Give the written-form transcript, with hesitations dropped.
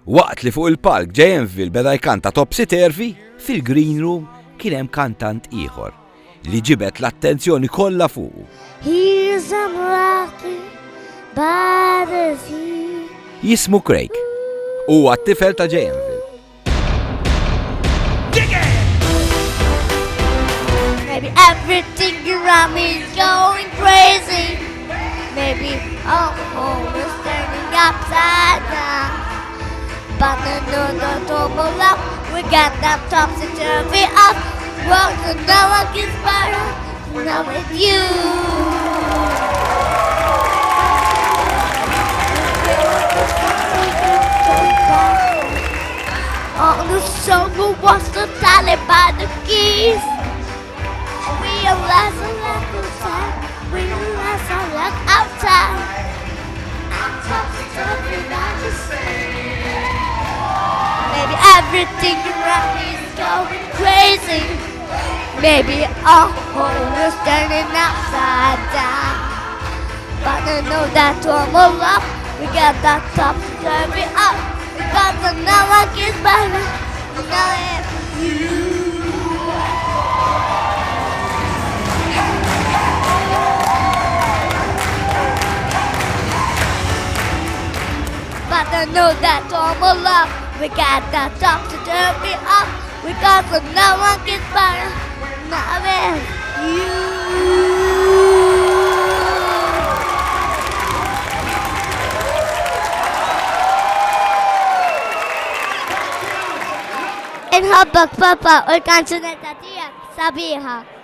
Waqt li fuq il-palk Janvil beda jkanta Topsy Turvy, fil-green room kien hemm kantant ieħor li ġibet l-attenzjoni kollha fuqu. Here's I'm rocking by the sea. Jismu Craig. Huwa t-tifel ta' Janvil. Maybe everything around me is going crazy. Maybe all home is turning upside down. But I know the double up. We got that Topsy Turvy up. Well, so now I get better. Now with you. On the summer was the tally by the keys. Realize I like outside. Realize I like outside. I'm Topsy Turvy, not the same. Maybe everything around me is going crazy. Maybe our home is turning upside down. But I know that one up. We got that Topsy Turvy up. Because I know I get better. Now it's you. But I know that all up. We got that Topsy Turvy up. Because I know I get better. Now it's you. Inħobbok papa u l-kanzunetta tijak sabiħa.